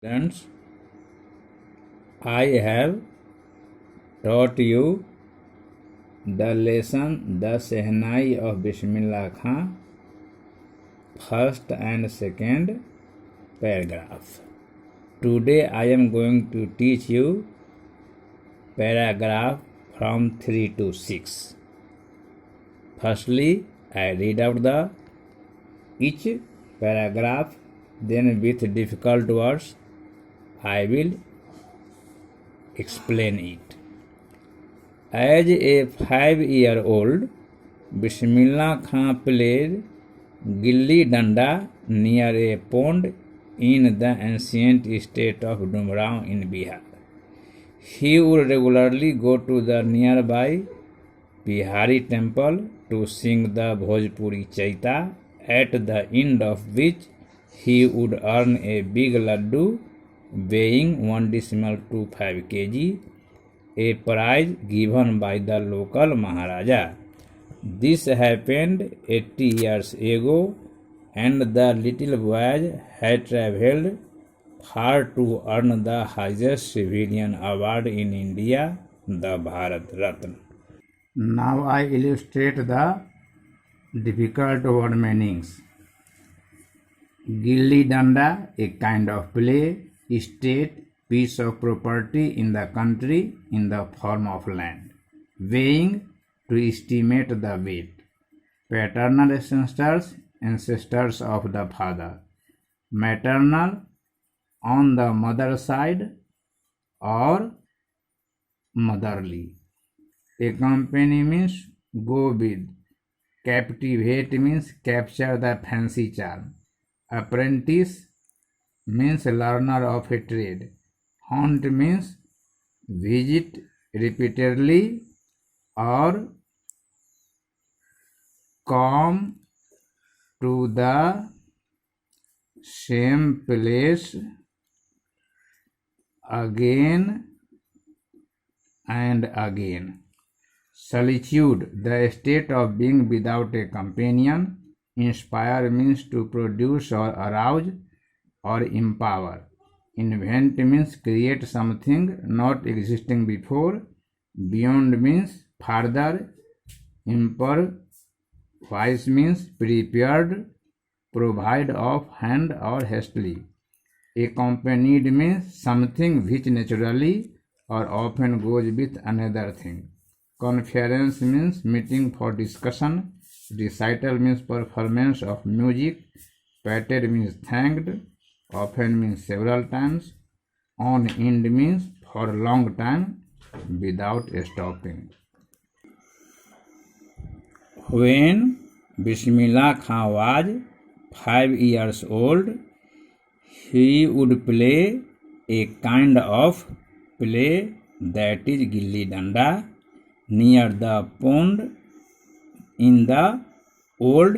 Friends, I have taught you the lesson The Sehnai of Bismillah Khan, first and second paragraph. Today I am going to teach you paragraph from 3 to 6. Firstly, I read out each paragraph, then with difficult words I will explain it. As a 5-year-old, Bismillah Khan played gilli danda near a pond in the ancient state of Dumrao in Bihar. He would regularly go to the nearby Bihari temple to sing the Bhojpuri Chaita, at the end of which he would earn a big laddu weighing 1.25 kg, a prize given by the local Maharaja. This happened 80 years ago, and the little boy had travelled far to earn the highest civilian award in India, the Bharat Ratna. Now I illustrate the difficult word meanings. Gilli danda, a kind of play, state, piece of property in the country in the form of land. Weighing, to estimate the weight. Paternal ancestors of the father. Maternal, on the mother side or motherly. Accompany means go with. Captivate means capture the fancy charm. Apprentice means learner of a trade. Haunt means visit repeatedly or come to the same place again and again. Solitude, the state of being without a companion. Inspire means to produce or arouse or empower. Invent means create something not existing before. Beyond means further. Improvise means prepared, provide offhand or hastily. Accompanied means something which naturally or often goes with another thing. Conference means meeting for discussion. Recital means performance of music. Patted means thanked. Often means several times. On end means for a long time without stopping. When Bismillah Khan was 5 years old, he would play a kind of play, that is gilli danda, near the pond in the old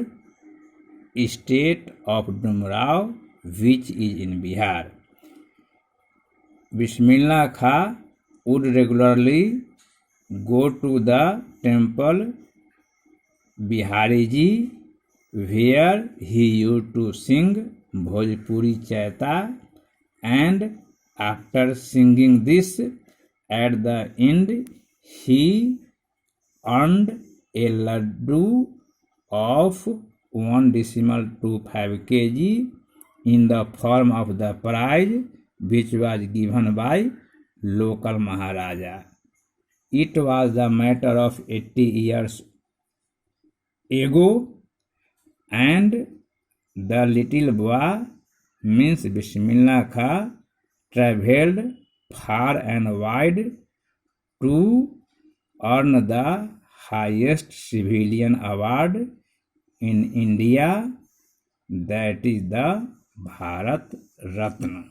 state of Dumrao, which is in Bihar. Bismillah Khan would regularly go to the temple Bihariji, where he used to sing Bhojpuri Chaita, and after singing this, at the end he earned a laddu of 1.25 kg in the form of the prize which was given by local Maharaja. It was the matter of 80 years ago, and the little boy means Bismillah Khan travelled far and wide to earn the highest civilian award in India, that is the Bharat Ratna.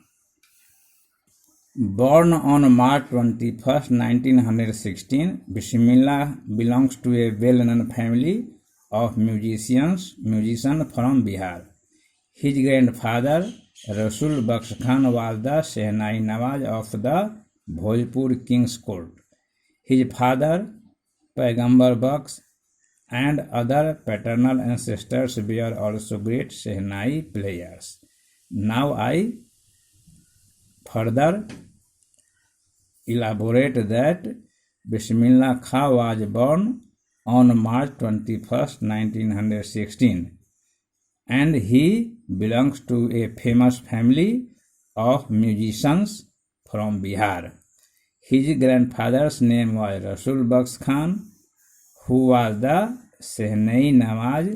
Born on March 21st, 1916, Bismillah belongs to a well-known family of musicians from Bihar. His grandfather, Rasul Bakhsh Khan, was the Sehnai Nawaz of the Bhojpur King's Court. His father, Paigambbar Bakhsh, and other paternal ancestors were also great Sehnai players. Now I further elaborate that Bismillah Khan was born on March 21st, 1916, and he belongs to a famous family of musicians from Bihar. His grandfather's name was Rasul Bakhsh Khan, who was the Shehnai Nawaz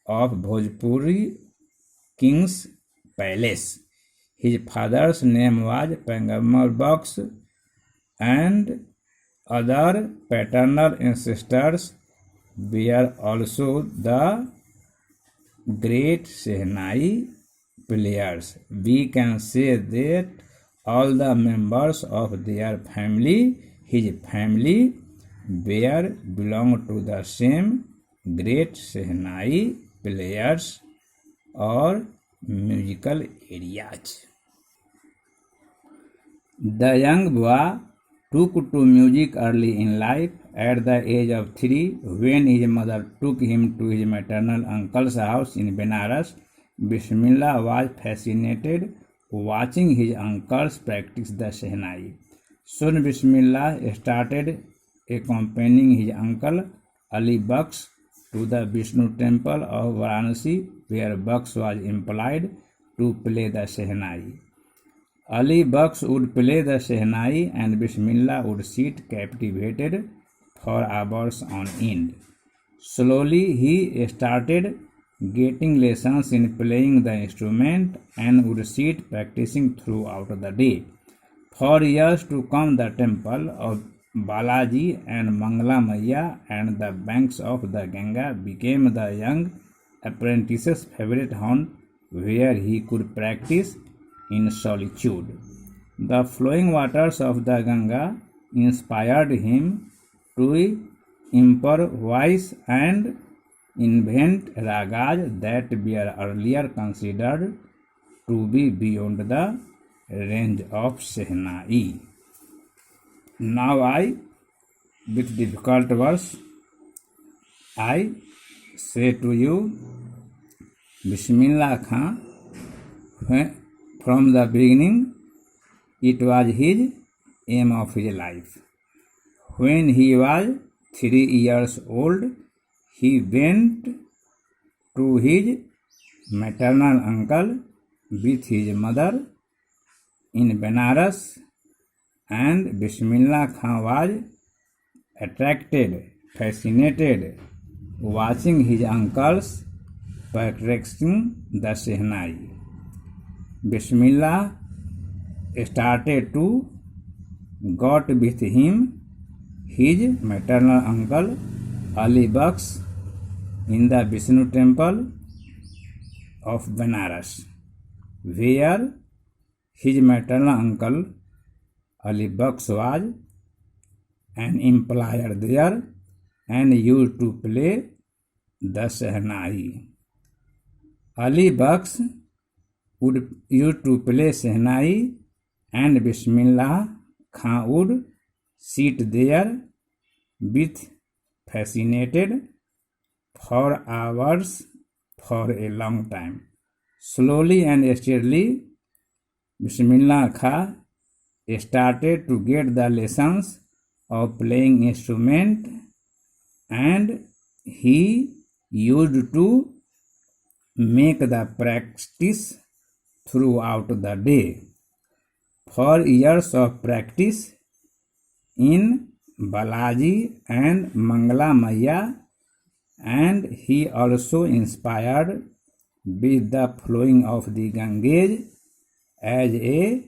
of Bhojpuri King's Palace. His father's name was Paygambar Bakhsh, and other paternal ancestors were also the great Shehnai players. We can say that all the members of their family, his family, were belong to the same great Shehnai players or musical areas. The young boy took to music early in life. At the age of 3, when his mother took him to his maternal uncle's house in Benares, Bismillah was fascinated watching his uncles practice the Shehnai. Soon Bismillah started accompanying his uncle Ali Bakhsh to the Vishnu temple of Varanasi, where Bakhsh was employed to play the Shehnai. Ali Bakhsh would play the Shehnai and Bismillah would sit captivated for hours on end. Slowly he started getting lessons in playing the instrument and would sit practicing throughout the day. For years to come, the temple of Balaji and Mangala Maiya and the banks of the Ganga became the young apprentice's favorite haunt, where he could practice in solitude. The flowing waters of the Ganga inspired him to improvise and invent ragas that were earlier considered to be beyond the range of Shehnai. Now with difficult words, I say to you, Bismillah Khan, from the beginning, it was his aim of his life. When he was 3 years old, he went to his maternal uncle with his mother in Benares, and Bismillah Khan was fascinated watching his uncles practicing the Shehnai. Bismillah started to got with him his maternal uncle Ali Bakhsh in the Vishnu temple of Benares, where his maternal uncle Ali Bakhsh was an employer there and used to play the Shehnai. Ali Bakhsh used to play Shehnai, and Bismillah Khan would sit there with fascinated for hours for a long time. Slowly and steadily, Bismillah Khan started to get the lessons of playing instrument, and he used to make the practice throughout the day. For years of practice in Balaji and Mangala Maiya, and he also inspired with the flowing of the Ganges as a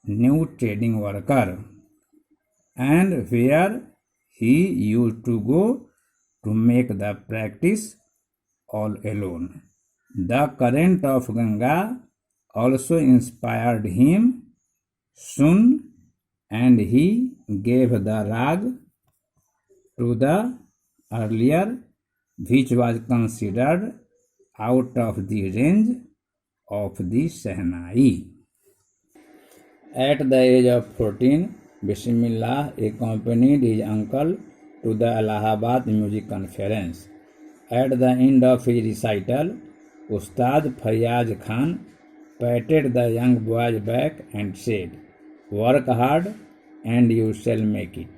new trading worker, and where he used to go to make the practice all alone. The current of Ganga also inspired him soon, and he gave the rag to the earlier, which was considered out of the range of the Shehnai. At the age of 14, Bismillah accompanied his uncle to the Allahabad Music Conference. At the end of his recital, Ustad Faryaz Khan patted the young boy's back and said, "Work hard and you shall make it."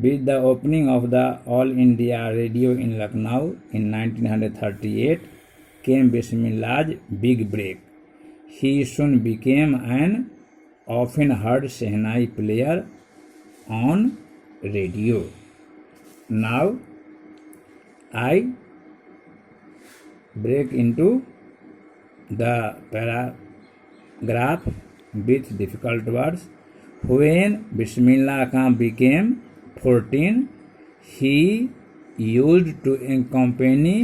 With the opening of the All India Radio in Lucknow in 1938 came Bismillah's big break. He soon became an often heard Shehnai player on radio. Now I break into the paragraph with difficult words. When Bismillah Khan became 14, he used to accompany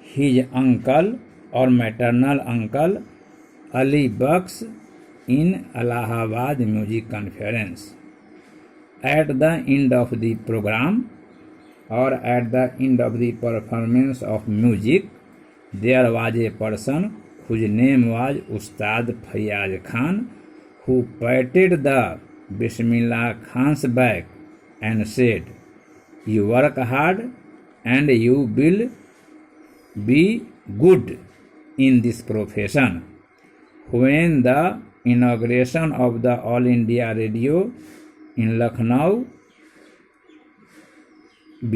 his uncle or maternal uncle Ali Baksh in Allahabad Music Conference. At the end of the program or at the end of the performance of music, there was a person whose name was Ustad Fayyaz Khan, who patted the Bismillah Khan's back and said, "You work hard and you will be good in this profession." When the inauguration of the All India Radio in Lucknow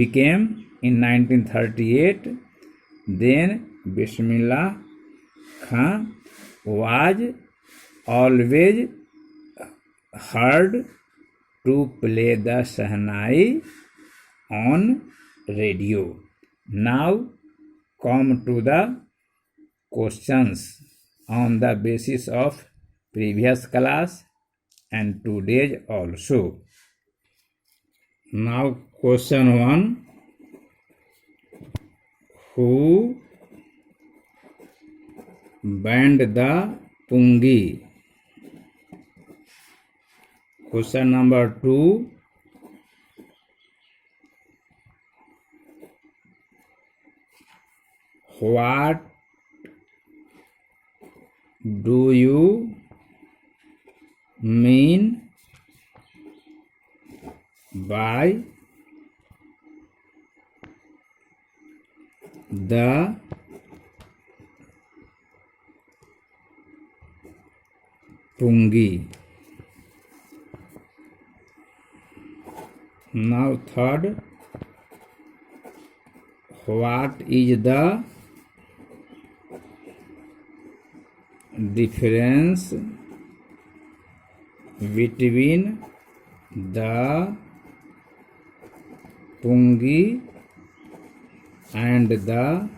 became in 1938, then Bismillah Khan was always heard to play the Shehnai on radio. Now come to the questions on the basis of previous class and today's also. Now question 1. Who banned the pungi? Question number 2. What do you mean by the pungi? Now third, what is the difference between the pungi and the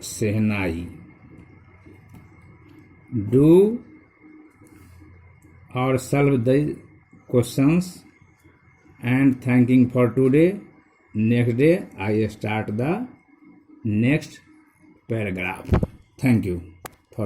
Shehnai? Do or solve the questions and thanking for today. Next day I start the next paragraph. Thank you.